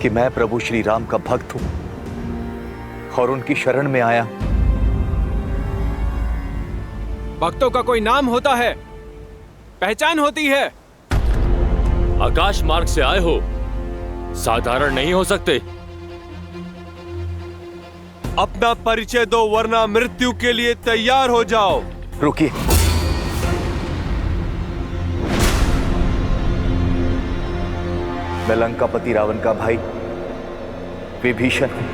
कि मैं प्रभु श्री राम का भक्त हूं और उनकी शरण में आया। भक्तों का कोई नाम होता है, पहचान होती है। आकाश मार्ग से आए हो, साधारण नहीं हो सकते। अपना परिचय दो वरना मृत्यु के लिए तैयार हो जाओ। रुकिए, मैं लंकापति रावण का भाई विभीषण हूं।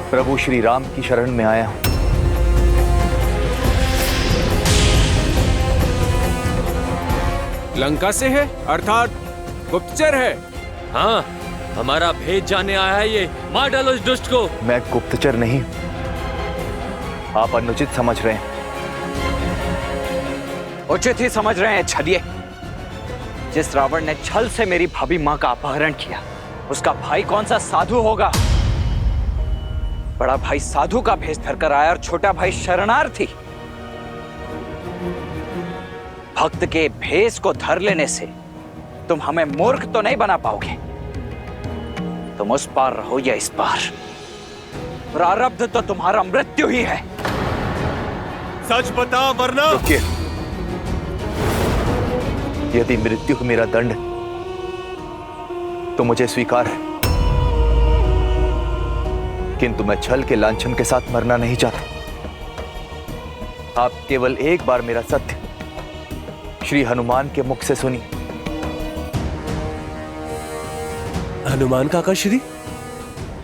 प्रभु श्री राम की शरण में आया हूं। लंका से है, अर्थात गुप्तचर है। हाँ, हमारा भेद जानने आया है ये। मार डालो इस दुष्ट को। मैं गुप्तचर नहीं, आप अनुचित समझ रहे हैं। उचित ही समझ रहे हैं छलिए। जिस रावण ने छल से मेरी भाभी मां का अपहरण किया, उसका भाई कौन सा साधु होगा? बड़ा भाई साधु का भेष धरकर आया और छोटा भाई शरणार्थी। भक्त के भेष को धर लेने से तुम हमें मूर्ख तो नहीं बना पाओगे। तुम उस पार रहो या इस पार, प्रारब्ध तो तुम्हारा मृत्यु ही है। सच बता वरना। रुकिए, यदि मृत्यु मेरा दंड तो मुझे स्वीकार है, किंतु मैं छल के लांछन के साथ मरना नहीं चाहता। आप केवल एक बार मेरा सत्य श्री हनुमान के मुख से सुनिए। हनुमान काका श्री,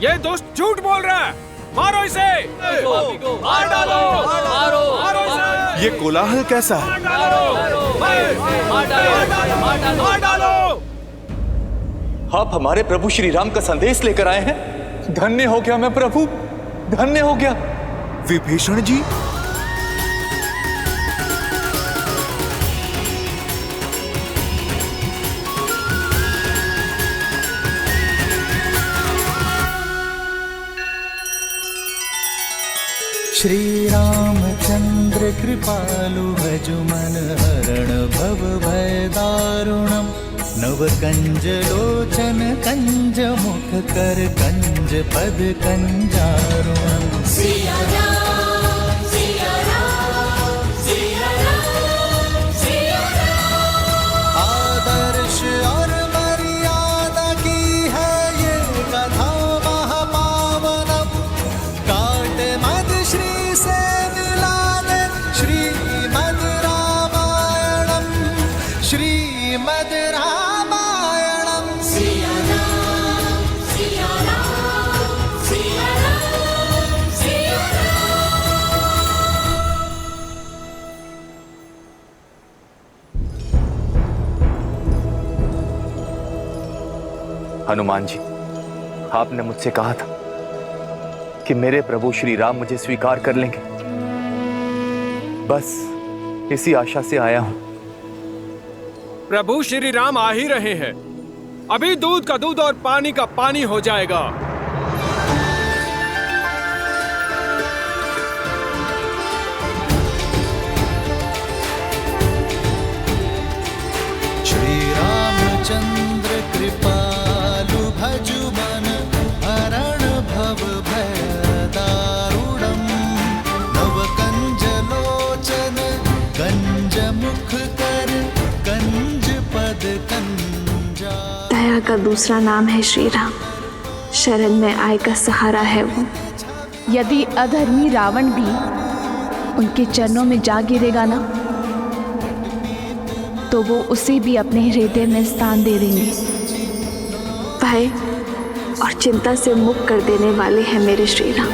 ये दुष्ट झूठ बोल रहा है। मारो इसे। मार डालो, मारो, मारो इसे। ये कोलाहल कैसा है? मार डालो। आप हमारे प्रभु श्री राम का संदेश लेकर आए हैं। धन्य हो गया मैं प्रभु, धन्य हो गया। विभीषण जी, श्री रामचंद्र कृपालु भजु मन हरण भव भय दारुणम। नव कंज लोचन कंज मुख कर कंज पद कंजारुणम। सिया राम, सिया राम, सिया राम, सिया राम। आदर्श और मर्यादा की है ये कथा महापावनम। काट मद श्री से मिलाने श्रीमद् रामायणम, श्रीमद् रामायणम। सिया राम, सिया राम, सिया राम, सिया राम। हनुमान जी, आपने मुझसे कहा था कि मेरे प्रभु श्री राम मुझे स्वीकार कर लेंगे। बस इसी आशा से आया हूं। प्रभु श्री राम आ ही रहे हैं। अभी दूध का दूध और पानी का पानी हो जाएगा। श्री रामचंद्र कृपालु भजु मन हरण भव भय दारुणम। नव कंज लोचन कंज मुख कर कंज पद कंजा। दया का दूसरा नाम है श्री राम। शरण में आए का सहारा है वो। यदि अधर्मी रावण भी उनके चरणों में जा गिरेगा ना, तो वो उसे भी अपने हृदय में स्थान दे देंगे। भय और चिंता से मुक्त कर देने वाले हैं मेरे श्री राम।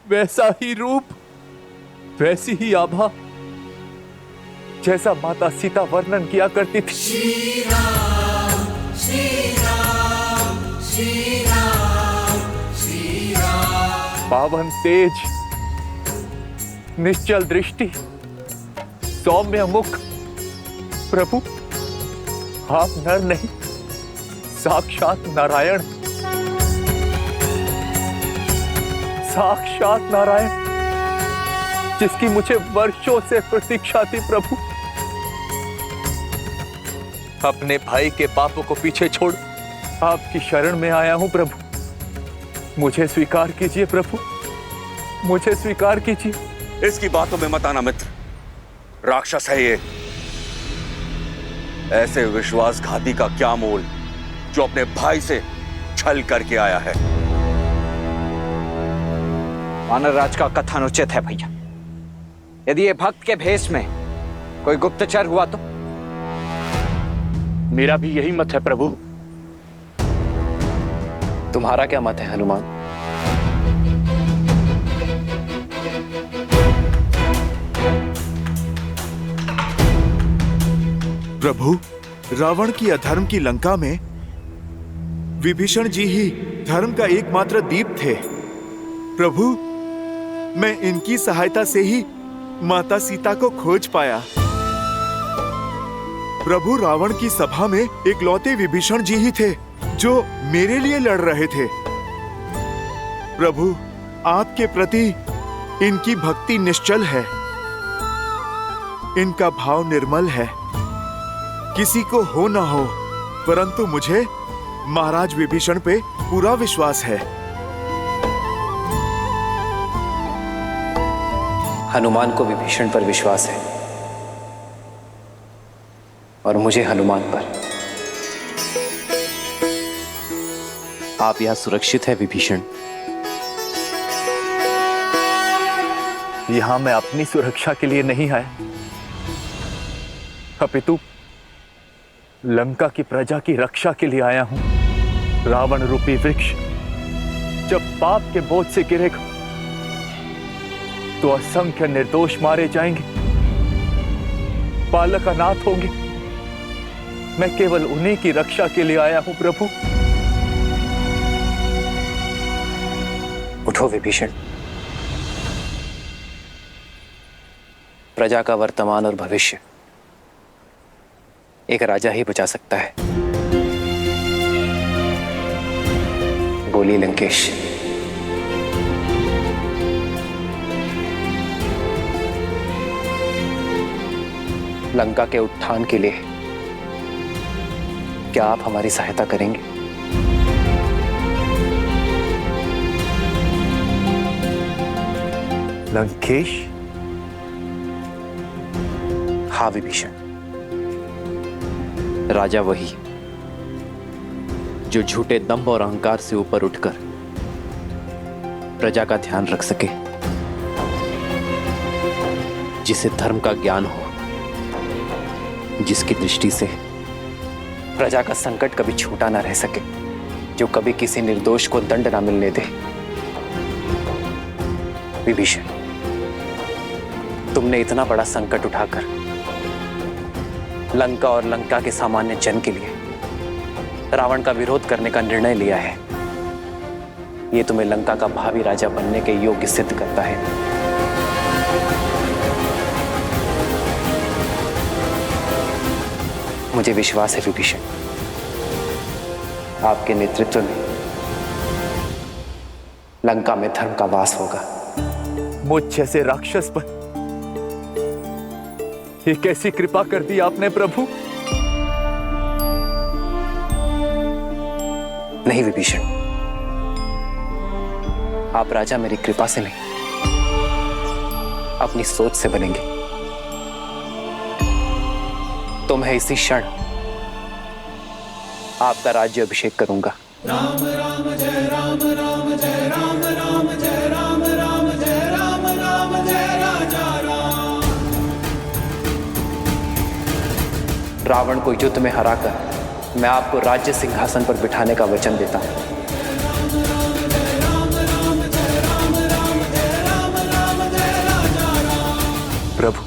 वैसा ही रूप, वैसी ही आभा, जैसा माता सीता वर्णन किया करती थी। श्री राम श्री राम श्री राम श्री राम। पावन तेज, निश्चल दृष्टि, सौम्य मुख। प्रभु, आप नर नहीं, साक्षात नारायण, साक्षात नारायण, जिसकी मुझे वर्षों से प्रतीक्षा थी। प्रभु, अपने भाई के पापों को पीछे छोड़ आपकी शरण में आया हूं। प्रभु, मुझे स्वीकार कीजिए। प्रभु, मुझे स्वीकार कीजिए। इसकी बातों में मत आना मित्र, राक्षस है ये। ऐसे विश्वासघाती का क्या मोल जो अपने भाई से छल करके आया है। वानर राज का कथन उचित है भैया। यदि ये भक्त के भेष में कोई गुप्तचर हुआ तो? मेरा भी यही मत है प्रभु। तुम्हारा क्या मत है हनुमान? प्रभु, रावण की अधर्म की लंका में विभीषण जी ही धर्म का एकमात्र दीप थे। प्रभु, मैं इनकी सहायता से ही माता सीता को खोज पाया। प्रभु, रावण की सभा में इकलौते विभीषण जी ही थे जो मेरे लिए लड़ रहे थे। प्रभु, आपके प्रति इनकी भक्ति निश्चल है, इनका भाव निर्मल है। किसी को हो ना हो, परंतु मुझे महाराज विभीषण पे पूरा विश्वास है। हनुमान को विभीषण पर विश्वास है और मुझे हनुमान पर। आप यहां सुरक्षित है विभीषण। यहां मैं अपनी सुरक्षा के लिए नहीं आया, अपितु लंका की प्रजा की रक्षा के लिए आया हूं। रावण रूपी वृक्ष जब पाप के बोझ से गिरेगा तो असंख्य निर्दोष मारे जाएंगे, बालक अनाथ होंगे। मैं केवल उन्हीं की रक्षा के लिए आया हूं। प्रभु, उठो विभीषण। प्रजा का वर्तमान और भविष्य एक राजा ही बचा सकता है। बोली लंकेश। लंका के उत्थान के लिए क्या आप हमारी सहायता करेंगे? लंकेश? हाँ विभीषण, राजा वही जो झूठे दंभ और अहंकार से ऊपर उठकर प्रजा का ध्यान रख सके, जिसे धर्म का ज्ञान हो, जिसकी दृष्टि से प्रजा का संकट कभी छूटा ना रह सके, जो कभी किसी निर्दोष को दंड ना मिलने दे। विभीषण, तुमने इतना बड़ा संकट उठाकर लंका और लंका के सामान्य जन के लिए रावण का विरोध करने का निर्णय लिया है। यह तुम्हें लंका का भावी राजा बनने के योग्य सिद्ध करता है। मुझे विश्वास है विभीषण, आपके नेतृत्व में लंका में धर्म का वास होगा। मुझ जैसे राक्षस पर ये कैसी कृपा कर दी आपने प्रभु? नहीं विभीषण, आप राजा मेरी कृपा से नहीं, अपनी सोच से बनेंगे। तो मैं इसी क्षण आपका राज्य अभिषेक करूंगा। राम राम जय राम राम जय राम राम जय राम राम जय राम राम जय राजा राम। रावण को युद्ध में हराकर मैं आपको राज्य सिंहासन पर बिठाने का वचन देता हूं। प्रभु,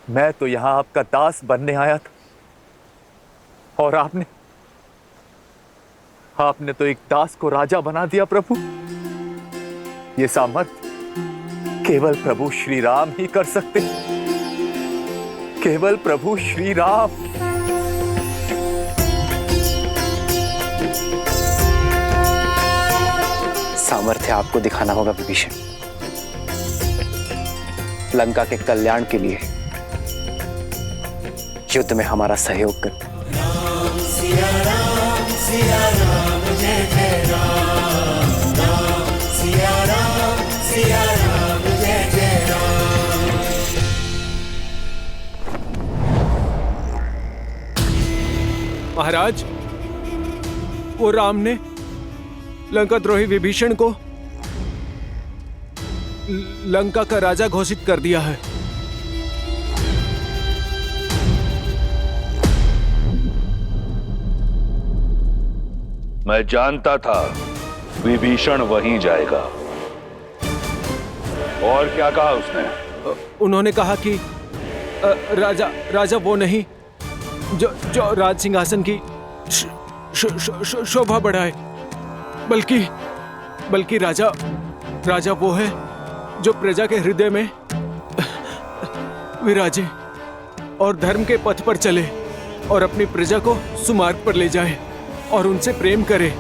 मैं तो यहां आपका दास बनने आया था, और आपने तो एक दास को राजा बना दिया प्रभु। ये सामर्थ्य केवल प्रभु श्री राम ही कर सकते, केवल प्रभु श्री राम। सामर्थ्य आपको दिखाना होगा विभीषण। लंका के कल्याण के लिए युद्ध में हमारा सहयोग कर। सिया राम जय जय राम, राम सिया राम जय जय राम। महाराज, वो राम ने लंका द्रोही विभीषण को लंका का राजा घोषित कर दिया है। मैं जानता था विभीषण वहीं जाएगा। और क्या कहा उसने? उन्होंने कहा कि राजा वो नहीं जो राज सिंहासन की शोभा बढ़ाए, बल्कि राजा वो है जो प्रजा के हृदय में विराजे और धर्म के पथ पर चले और अपनी प्रजा को सुमार्ग पर ले जाए और उनसे प्रेम करे।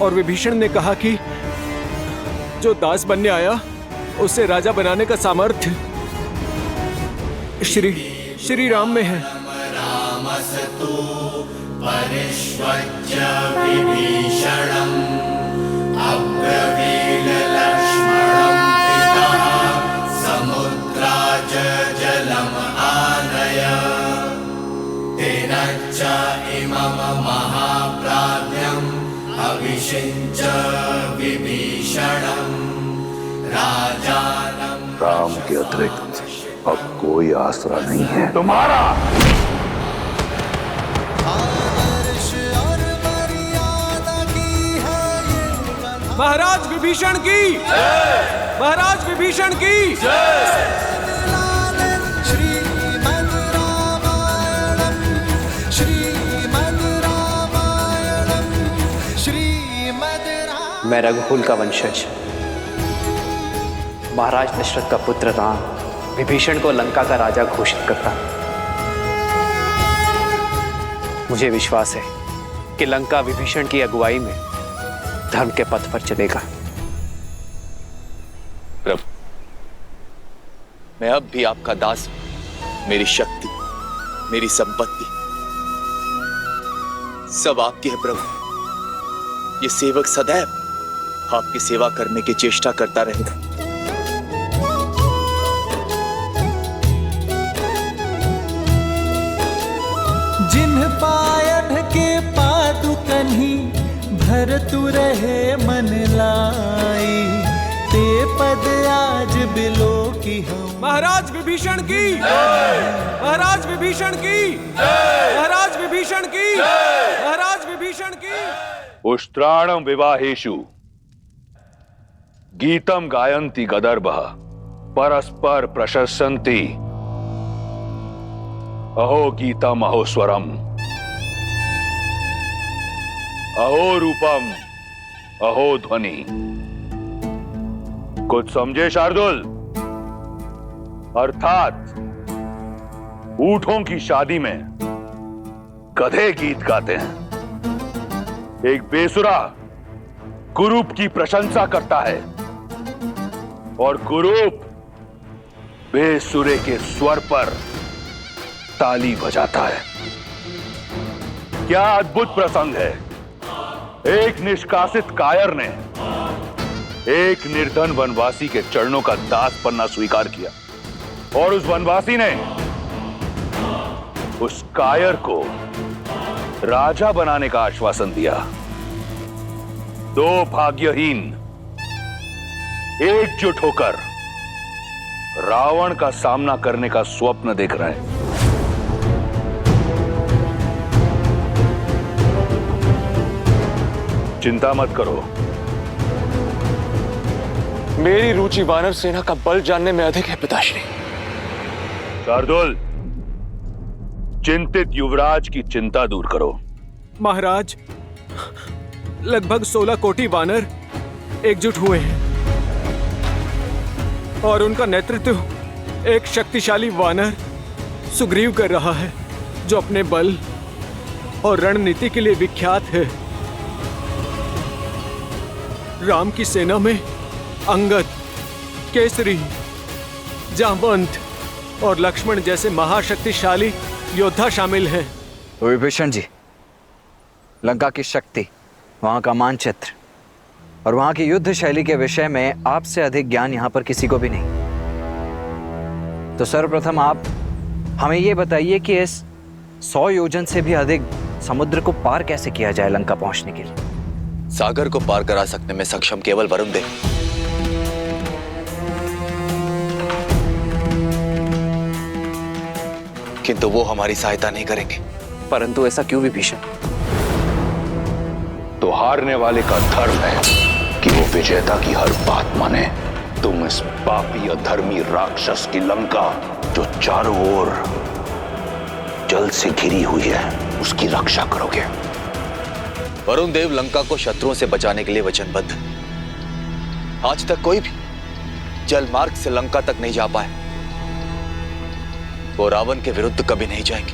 और विभीषण ने कहा कि जो दास बनने आया उसे राजा बनाने का सामर्थ्य श्री राम में है। रामस्तु परिष्वज्य विभीषणम् अब्रवील लक्ष्मणं पितः समुद्राज जलम् आनय तेन च इमं महाप्राज्ञम् अभिषिञ्च विभीषणम् राजानं। राम के अतिरिक्त अब कोई आसरा नहीं है तुम्हारा। महाराज विभीषण की, महाराज विभीषण की। श्रीमद् रामायणम् मैं रघुकुल का वंशज महाराज दशरथ का पुत्र राम विभीषण को लंका का राजा घोषित करता। मुझे विश्वास है कि लंका विभीषण की अगुवाई में धर्म के पथ पर चलेगा। प्रभु, मैं अब भी आपका दास हूं। मेरी शक्ति, मेरी संपत्ति सब आपकी है प्रभु। ये सेवक सदैव आपकी सेवा करने की चेष्टा करता रहेगा। जिन्ह पायढ़ के पादुकन्ही भरतु रहे मन लाई, ते पद आज बिलो की हम। महाराज विभीषण की, महाराज विभीषण की, महाराज विभीषण की, महाराज विभीषण की। उष्ट्राणं विवाहेषु गीतम गायन्ति गदर्भः परस्पर प्रशंसन्ति अहो गीतम अहो स्वरम अहो रूपम अहो ध्वनि। कुछ समझे शार्दुल? अर्थात ऊंटों की शादी में गधे गीत गाते हैं। एक बेसुरा कुरूप की प्रशंसा करता है और कुरूप बेसुरे के स्वर पर ताली बजाता है। क्या अद्भुत प्रसंग है। एक निष्कासित कायर ने एक निर्धन वनवासी के चरणों का दास बनना स्वीकार किया और उस वनवासी ने उस कायर को राजा बनाने का आश्वासन दिया। दो भाग्यहीन एकजुट होकर रावण का सामना करने का स्वप्न देख रहे हैं। चिंता मत करो। मेरी रुचि वानर सेना का बल जानने में अधिक है पिताश्री। शार्दुल, चिंतित युवराज की चिंता दूर करो। महाराज, लगभग 16 कोटि वानर एकजुट हुए हैं और उनका नेतृत्व एक शक्तिशाली वानर सुग्रीव कर रहा है, जो अपने बल और रणनीति के लिए विख्यात है। राम की सेना में अंगद, केसरी, जामवंत और लक्ष्मण जैसे महाशक्तिशाली योद्धा शामिल हैं। विभीषण जी, लंका की शक्ति, वहां का मानचित्र और वहां की युद्ध शैली के विषय में आपसे अधिक ज्ञान यहां पर किसी को भी नहीं। तो सर्वप्रथम आप हमें यह बताइए कि इस 100 योजन से भी अधिक समुद्र को पार कैसे किया जाए लंका पहुंचने के लिए। सागर को पार करा सकने में सक्षम केवल वरुण देव। किंतु वो हमारी सहायता नहीं करेंगे। परंतु ऐसा क्यों विभीषण? तो हारने वाले का धर्म है कि वो विजेता की हर बात माने। तुम इस पापी अधर्मी राक्षस की लंका, जो चारों ओर जल से घिरी हुई है, उसकी रक्षा करोगे। वरुण देव लंका को शत्रुओं से बचाने के लिए वचनबद्ध। आज तक कोई भी जल मार्ग से लंका तक नहीं जा पाए। वो रावण के विरुद्ध कभी नहीं जाएंगे।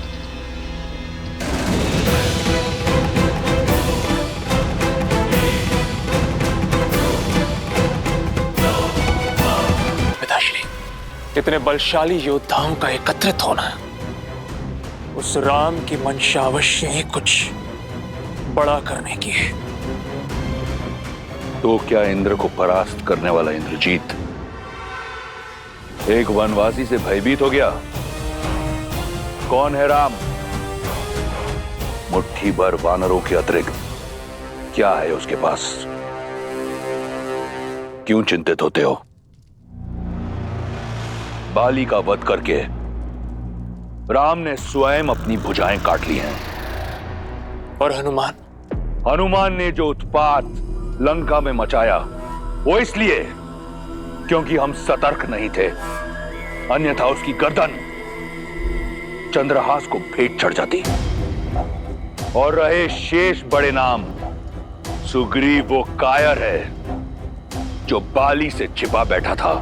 पिताश्री, इतने बलशाली योद्धाओं का एकत्रित होना उस राम की मंशा अवश्य ही कुछ बड़ा करने की है। तो क्या इंद्र को परास्त करने वाला इंद्रजीत एक वनवासी से भयभीत हो गया? कौन है राम? मुट्ठी भर वानरों के अतिरिक्त क्या है उसके पास? क्यों चिंतित होते हो? बाली का वध करके राम ने स्वयं अपनी भुजाएं काट ली हैं। और हनुमान ने जो उत्पात लंका में मचाया, वो इसलिए क्योंकि हम सतर्क नहीं थे, अन्यथा उसकी गर्दन चंद्रहास को भेंट चढ़ जाती। और रहे शेष बड़े नाम, सुग्रीव वो कायर है जो बाली से छिपा बैठा था,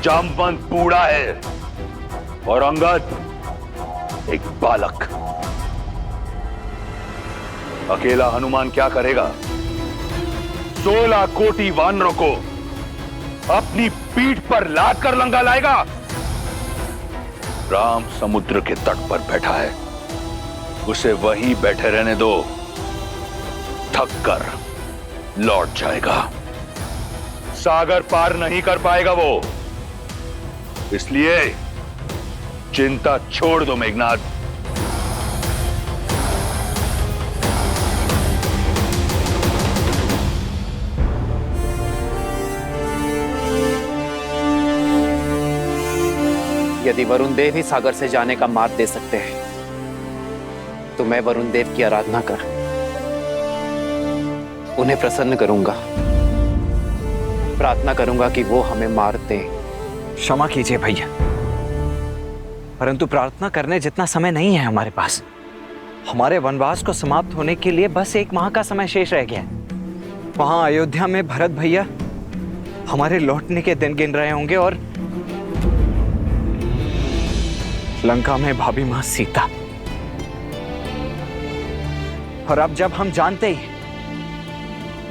जामवंत बूढ़ा है और अंगद एक बालक। अकेला हनुमान क्या करेगा? 16 कोटि वानरों को अपनी पीठ पर लाद कर लंका लाएगा। राम समुद्र के तट पर बैठा है, उसे वहीं बैठे रहने दो, थक कर लौट जाएगा। सागर पार नहीं कर पाएगा वो, इसलिए चिंता छोड़ दो मेघनाद। यदि वरुण देव ही सागर से जाने का मार्ग दे सकते हैं, तो मैं वरुण देव की आराधना कर उन्हें प्रसन्न करूंगा। प्रार्थना करूंगा कि वो हमें मार दें। क्षमा कीजिए भैया, परंतु प्रार्थना करने जितना समय नहीं है हमारे पास। हमारे वनवास को समाप्त होने के लिए बस 1 माह का समय शेष रह गया है। वहां अयोध्या में भरत भैया हमारे लौटने के दिन गिन रहे होंगे और लंका में भाभी मां सीता। और अब जब हम जानते ही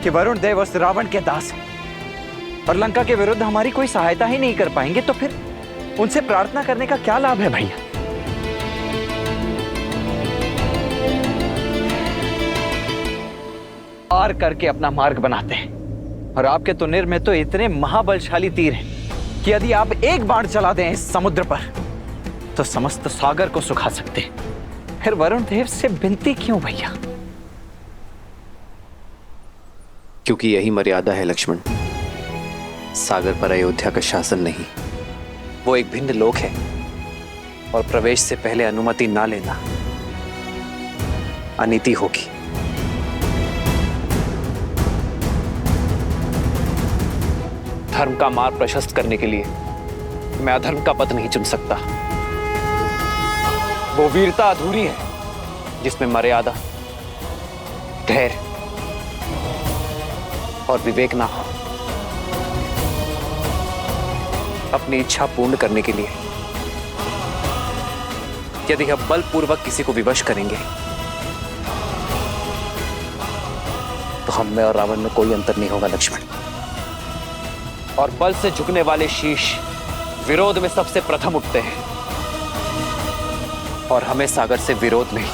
कि वरुण देव उस रावण के दास हैं और लंका के विरुद्ध हमारी कोई सहायता ही नहीं कर पाएंगे, तो फिर उनसे प्रार्थना करने का क्या लाभ है भैया? पार करके अपना मार्ग बनाते हैं और आपके तुनिर में तो इतने महाबलशाली तीर हैं कि यदि आप एक बाण चला दें इस समुद्र पर तो समस्त सागर को सुखा सकते हैं। फिर वरुण देव से विनती क्यों भैया? क्योंकि यही मर्यादा है लक्ष्मण। सागर पर अयोध्या का शासन नहीं, वो एक भिन्न लोक है और प्रवेश से पहले अनुमति ना लेना अनीति होगी। धर्म का मार्ग प्रशस्त करने के लिए मैं अधर्म का पथ नहीं चुन सकता। वो वीरता अधूरी है जिसमें मर्यादा, धैर्य और विवेक ना हो। अपनी इच्छा पूर्ण करने के लिए यदि हम बलपूर्वक किसी को विवश करेंगे तो हम में और रावण में कोई अंतर नहीं होगा लक्ष्मण। और बल से झुकने वाले शीश विरोध में सबसे प्रथम उठते हैं, और हमें सागर से विरोध नहीं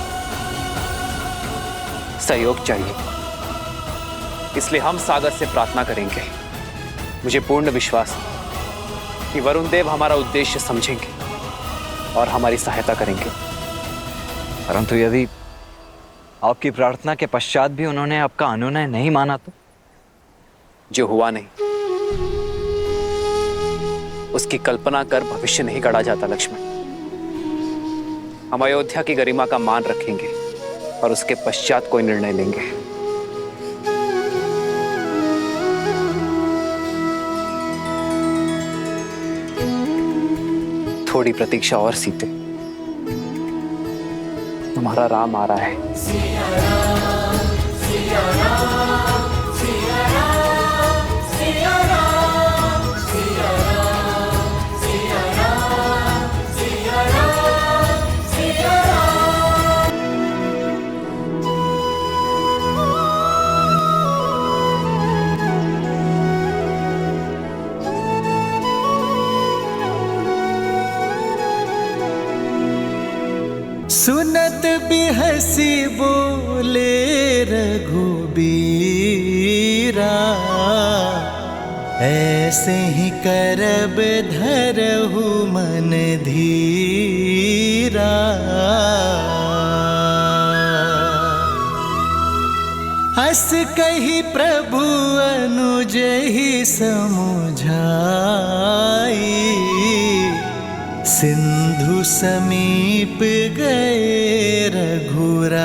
सहयोग चाहिए। इसलिए हम सागर से प्रार्थना करेंगे। मुझे पूर्ण विश्वास है कि वरुण देव हमारा उद्देश्य समझेंगे और हमारी सहायता करेंगे। परंतु यदि आपकी प्रार्थना के पश्चात भी उन्होंने आपका अनुनय नहीं माना तो? जो हुआ नहीं उसकी कल्पना कर भविष्य नहीं गढ़ा जाता लक्ष्मण। हम अयोध्या की गरिमा का मान रखेंगे और उसके पश्चात कोई निर्णय लेंगे। थोड़ी प्रतीक्षा और सीते, हमारा राम आ रहा है। सिया राम, सिया राम, सिया राम, सिया राम, सिया राम, सिया राम, सिया राम, सिया सुनत बिहसी बोले रघुबीरा, ऐसे ही करब धरहु मन धीरा। हस कही प्रभु अनुज ही समुझाई, सिंधु समीप गए रघुराई।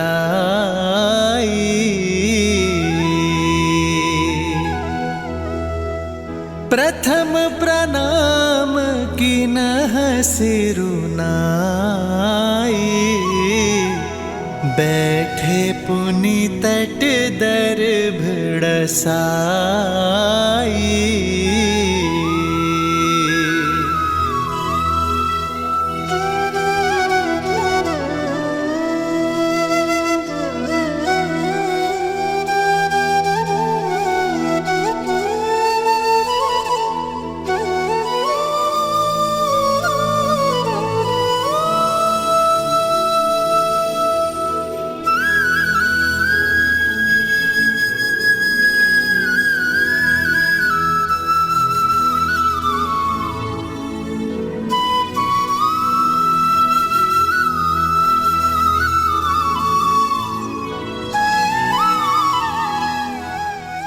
प्रथम प्रणाम किन्ह सिरुनाई, बैठे पुनि तट दर्भ साई।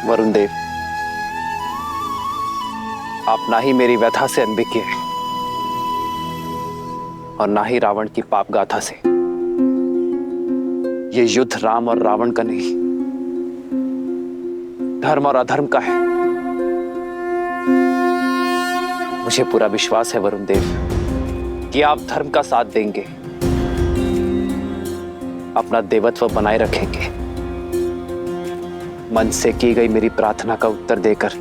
वरुण देव, आप ना ही मेरी व्यथा से अनभिज्ञ हैं और ना ही रावण की पाप गाथा से। ये युद्ध राम और रावण का नहीं, धर्म और अधर्म का है। मुझे पूरा विश्वास है वरुण देव कि आप धर्म का साथ देंगे, अपना देवत्व बनाए रखेंगे, मन से की गई मेरी प्रार्थना का उत्तर देकर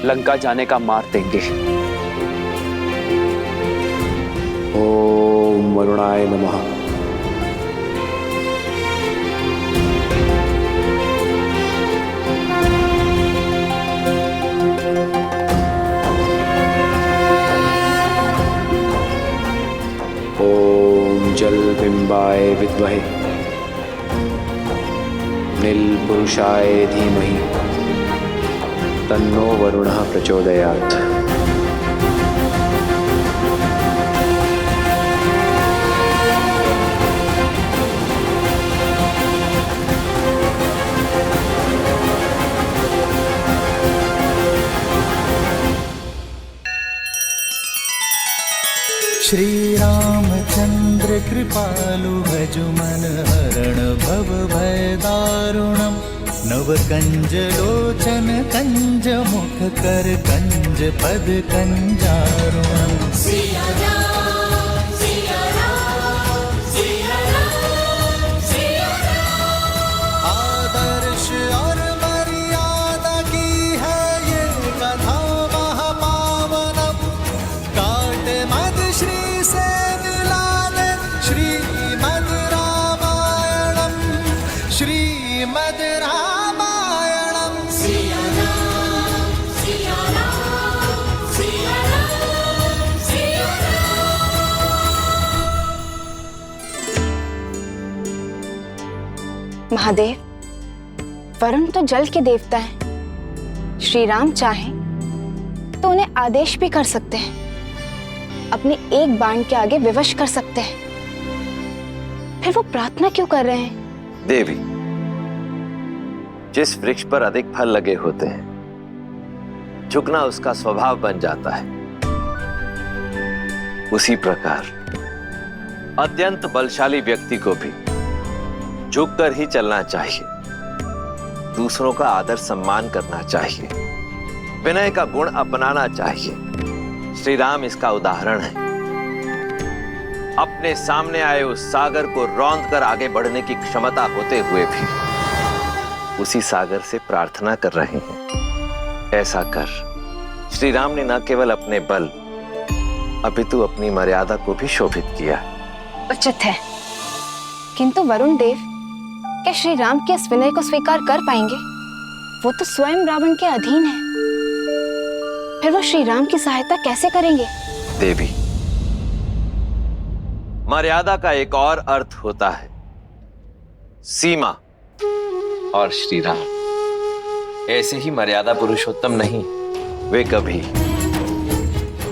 लंका जाने का मार्ग देंगे। ओम वरुणाय नमः। ओम जल बिंबाय विद्महे नील पुरुषाय धीमहि तन्नो वरुणः प्रचोदयात्। श्री रामचंद्र कृपालु भजु मन हरण भव भय दारुणम। नव कंज लोचन कंज मुख कर कंज पद कंजारुणम। सिया राम, सिया मद श्री से मिला दे। श्रीमद् रामायणम, श्रीमद् रामायणम। सिया राम, सिया राम, सिया राम, सिया राम। महादेव, वरुण तो जल के देवता हैं। श्री राम चाहें तो उन्हें आदेश भी कर सकते हैं, अपने एक बाण के आगे विवश कर सकते हैं। फिर वो प्रार्थना क्यों कर रहे हैं? देवी, जिस वृक्ष पर अधिक फल लगे होते हैं, झुकना उसका स्वभाव बन जाता है। उसी प्रकार अत्यंत बलशाली व्यक्ति को भी झुककर ही चलना चाहिए, दूसरों का आदर सम्मान करना चाहिए, विनय का गुण अपनाना चाहिए। श्री राम इसका उदाहरण है। अपने सामने आए उस सागर को रौंद कर आगे बढ़ने की क्षमता होते हुए भी उसी सागर से प्रार्थना कर रहे हैं। ऐसा कर श्री राम ने न केवल अपने बल अपितु अपनी मर्यादा को भी शोभित किया। उचित है, किंतु वरुण देव क्या श्री राम के इस विनय को स्वीकार कर पाएंगे? वो तो स्वयं रावण के अधीन है। फिर वो श्री राम की सहायता कैसे करेंगे? देवी, मर्यादा का एक और अर्थ होता है सीमा, और श्री राम ऐसे ही मर्यादा पुरुषोत्तम नहीं। वे कभी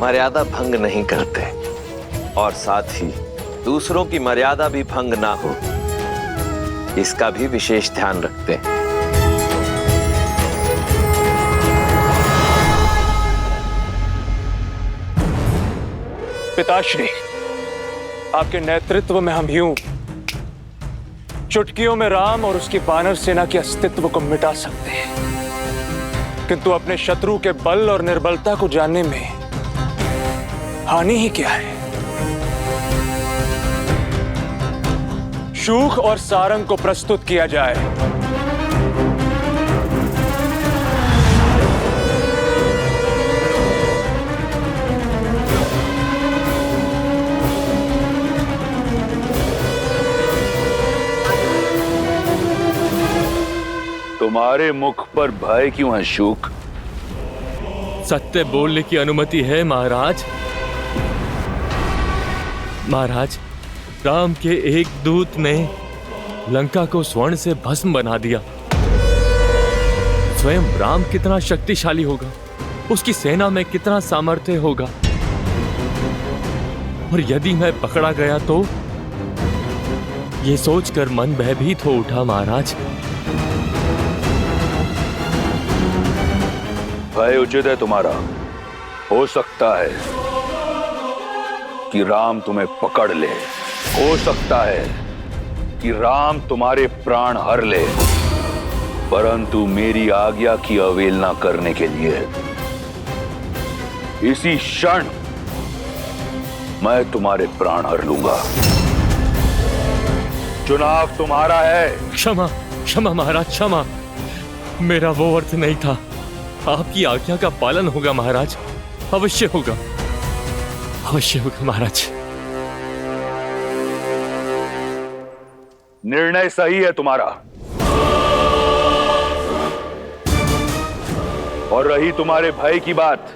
मर्यादा भंग नहीं करते और साथ ही दूसरों की मर्यादा भी भंग ना हो, इसका भी विशेष ध्यान रखते हैं। पिताश्री, आपके नेतृत्व में हम यूं चुटकियों में राम और उसकी वानर सेना के अस्तित्व को मिटा सकते हैं, किंतु अपने शत्रु के बल और निर्बलता को जानने में हानि ही क्या है? शूख और सारंग को प्रस्तुत किया जाए। तुम्हारे मुख पर भय क्यों है शूक? सत्य बोलने की अनुमति है महाराज। महाराज, राम के एक दूत ने लंका को स्वर्ण से भस्म बना दिया। स्वयं राम कितना शक्तिशाली होगा, उसकी सेना में कितना सामर्थ्य होगा, और यदि मैं पकड़ा गया तो ये सोचकर मन भयभीत हो उठा महाराज। भय उचित है तुम्हारा। हो सकता है कि राम तुम्हें पकड़ ले, हो सकता है कि राम तुम्हारे प्राण हर ले, परंतु मेरी आज्ञा की अवहेलना करने के लिए इसी क्षण मैं तुम्हारे प्राण हर लूंगा। चुनाव तुम्हारा है। क्षमा, क्षमा महाराज, क्षमा। मेरा वो अर्थ नहीं था। आपकी आज्ञा का पालन होगा महाराज, अवश्य होगा, अवश्य होगा महाराज। निर्णय सही है तुम्हारा। और रही तुम्हारे भय की बात,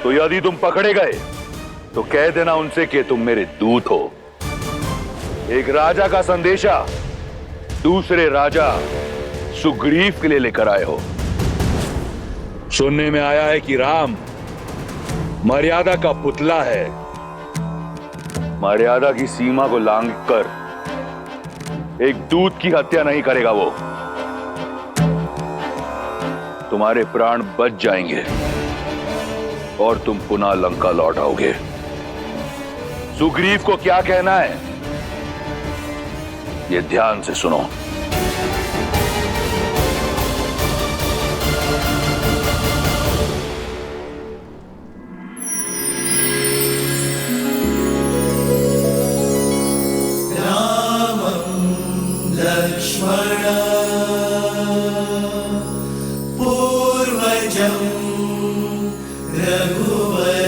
तो यदि तुम पकड़े गए तो कह देना उनसे कि तुम मेरे दूत हो। एक राजा का संदेशा दूसरे राजा सुग्रीव के लिए लेकर आए हो। सुनने में आया है कि राम मर्यादा का पुतला है। मर्यादा की सीमा को लांघकर एक दूत की हत्या नहीं करेगा वो। तुम्हारे प्राण बच जाएंगे और तुम पुनः लंका लौट आओगे। सुग्रीव को क्या कहना है ये ध्यान से सुनो। पूर्वजं रघुवर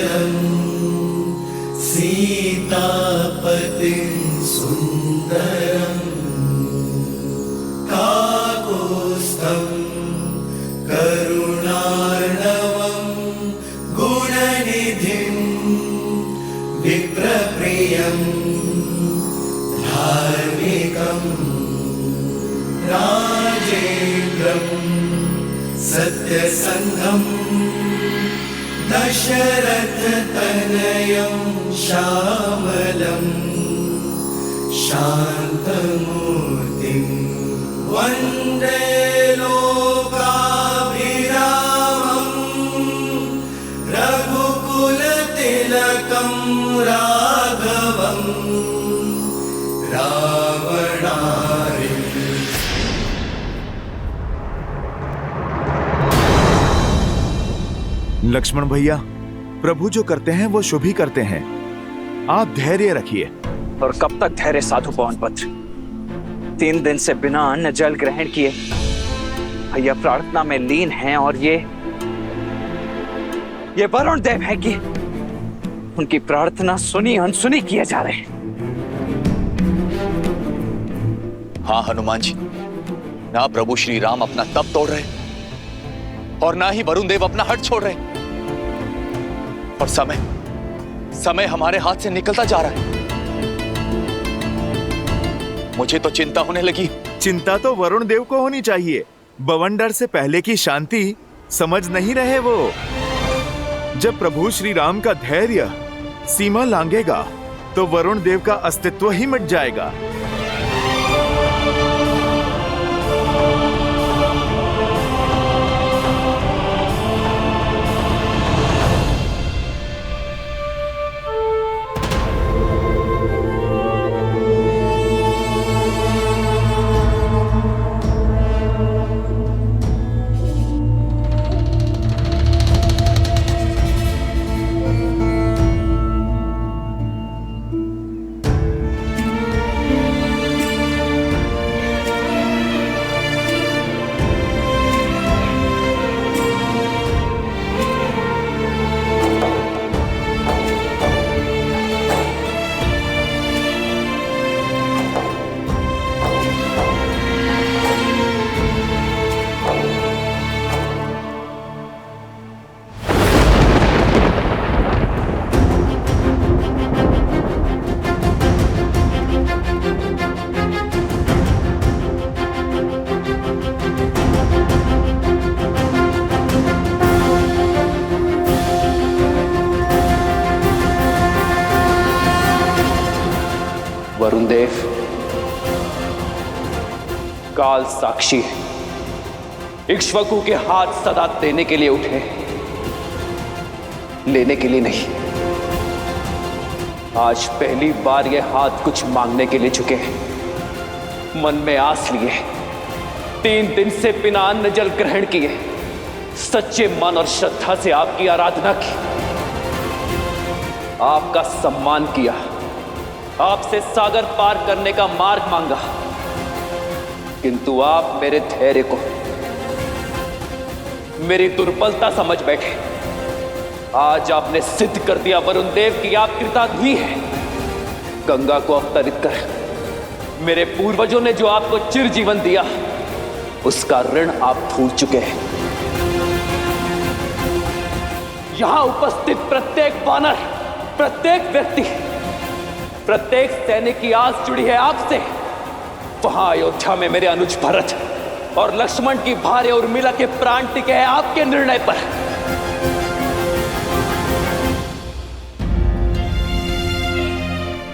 सुन्दरं काकुत्स्थं करुणार्णवं गुणनिधिं विप्रप्रियं धार्मिकं राजेन्द्रं सत्यसन्धं दशरथतनयं श्यामलं शान्तमूर्तिं वन्दे लोकाभिरामं रघुकुलतिलकं राघवं रावणारि। लक्ष्मण भैया, प्रभु जो करते हैं वो शुभ ही करते हैं। आप धैर्य रखिए। और कब तक धैर्य साधु पवनपुत्र? 3 दिन से बिना अन्न जल ग्रहण किए भैया प्रार्थना में लीन हैं, और ये वरुण देव है कि उनकी प्रार्थना सुनी अनसुनी किए जा रहे हैं। हाँ हनुमान जी, ना प्रभु श्री राम अपना तप तोड़ रहे और ना ही वरुण देव अपना हट छोड़ रहे, और समय हमारे हाथ से निकलता जा रहा है। मुझे तो चिंता होने लगी। चिंता तो वरुण देव को होनी चाहिए। बवंडर से पहले की शांति समझ नहीं रहे वो। जब प्रभु श्री राम का धैर्य सीमा लांघेगा तो वरुण देव का अस्तित्व ही मिट जाएगा। वरुण देव काल साक्षी है, इक्ष्वाकु के हाथ सदा देने के लिए उठे, लेने के लिए नहीं। आज पहली बार ये हाथ कुछ मांगने के लिए झुके हैं। मन में आस लिए, 3 दिन से बिना अन्न जल ग्रहण किए, सच्चे मन और श्रद्धा से आपकी आराधना की, आपका सम्मान किया, आपसे सागर पार करने का मार्ग मांगा, किंतु आप मेरे धैर्य को मेरी दुर्बलता समझ बैठे। आज आपने सिद्ध कर दिया वरुण देव कि आप कृतार्थी हैं। गंगा को अवतरित कर मेरे पूर्वजों ने जो आपको चिर जीवन दिया, उसका ऋण आप भूल चुके हैं। यहां उपस्थित प्रत्येक वानर, प्रत्येक व्यक्ति, प्रत्येक सैनिक की आस जुड़ी है आपसे। वहां अयोध्या में मेरे अनुज भरत और लक्ष्मण की भार्य उर्मिला के प्राण टिके हैं आपके निर्णय पर।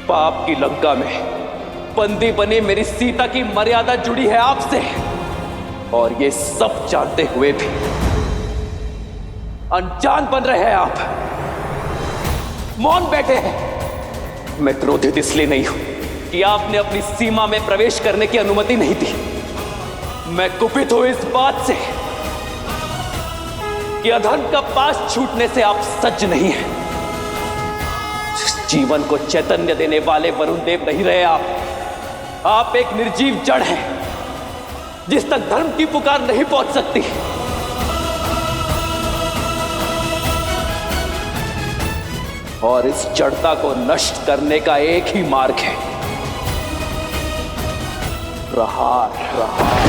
पाप की लंका में बंदी बनी मेरी सीता की मर्यादा जुड़ी है आपसे, और ये सब जानते हुए भी अनजान बन रहे हैं आप, मौन बैठे हैं। मैं क्रोधित इसलिए नहीं हूं कि आपने अपनी सीमा में प्रवेश करने की अनुमति नहीं दी। मैं कुपित हूं इस बात से कि अधर्म का पास छूटने से आप सज्ज नहीं हैं। जीवन को चैतन्य देने वाले वरुण देव नहीं रहे आप एक निर्जीव जड़ हैं जिस तक धर्म की पुकार नहीं पहुंच सकती। और इस जड़ता को नष्ट करने का एक ही मार्ग है, प्रहार प्रहार।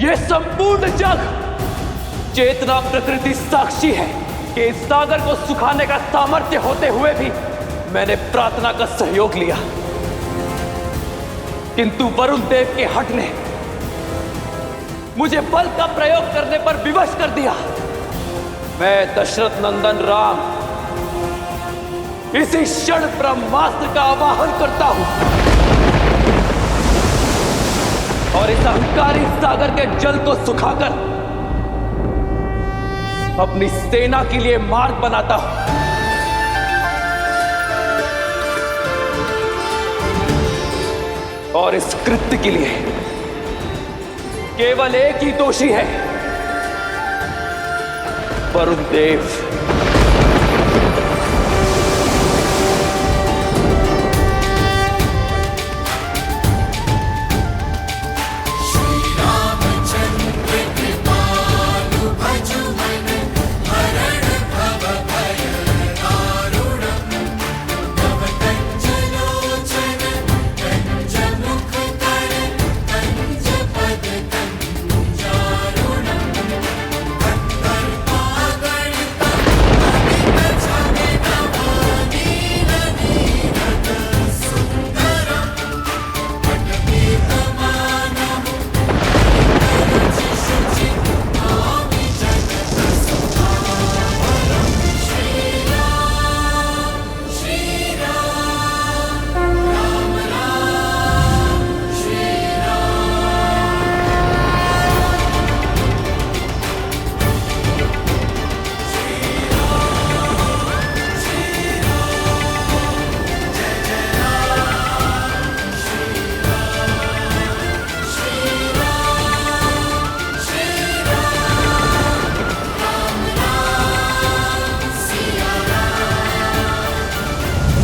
ये संपूर्ण जग चेतना प्रकृति साक्षी है कि इस सागर को सुखाने का सामर्थ्य होते हुए भी मैंने प्रार्थना का सहयोग लिया, किंतु वरुण देव के हट ने मुझे बल का प्रयोग करने पर विवश कर दिया। मैं दशरथ नंदन राम इसी क्षण ब्रह्मास्त्र का आवाहन करता हूं और इस अहंकारी सागर के जल को सुखाकर अपनी सेना के लिए मार्ग बनाता हूं। और इस कृत्य के लिए केवल एक ही दोषी है, वरुण देव।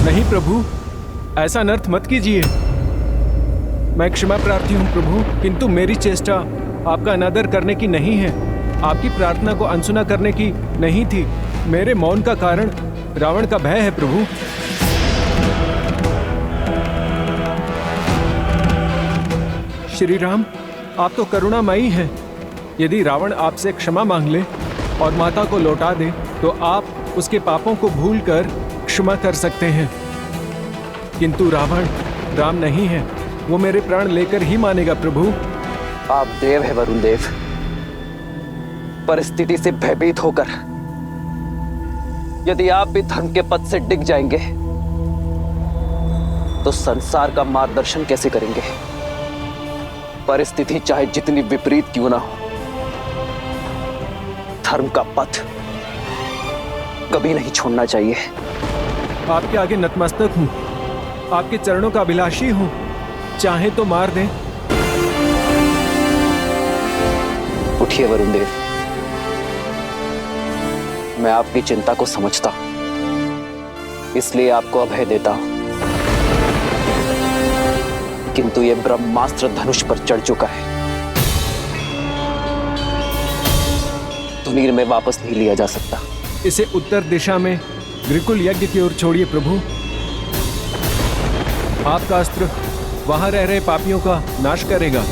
नहीं प्रभु, ऐसा अनर्थ मत कीजिए। मैं क्षमा प्रार्थी हूँ प्रभु, किंतु मेरी चेष्टा आपका अनादर करने की नहीं है, आपकी प्रार्थना को अनसुना करने की नहीं थी। मेरे मौन का कारण रावण का भय है प्रभु। श्री राम, आप तो करुणामयी हैं। यदि रावण आपसे क्षमा मांग ले और माता को लौटा दे तो आप उसके पापों को भूलकर क्षमा कर सकते हैं, किंतु रावण राम नहीं है, वो मेरे प्राण लेकर ही मानेगा प्रभु। आप देव है वरुण देव, परिस्थिति से भयभीत होकर यदि आप भी धर्म के पथ से डिग जाएंगे तो संसार का मार्गदर्शन कैसे करेंगे? परिस्थिति चाहे जितनी विपरीत क्यों ना हो, धर्म का पथ कभी नहीं छोड़ना चाहिए। आपके आगे नतमस्तक हूं, आपके चरणों का अभिलाषी हूं, चाहे तो मार दें। उठिए वरुण देव, मैं आपकी चिंता को समझता हूं, इसलिए आपको अभय देता हूं, किंतु यह ब्रह्मास्त्र धनुष पर चढ़ चुका है, तुनीर में वापस नहीं लिया जा सकता। इसे उत्तर दिशा में ग्रिकुल यज्ञ की ओर छोड़िए प्रभु। आपका अस्त्र वहां रह रहे पापियों का नाश करेगा।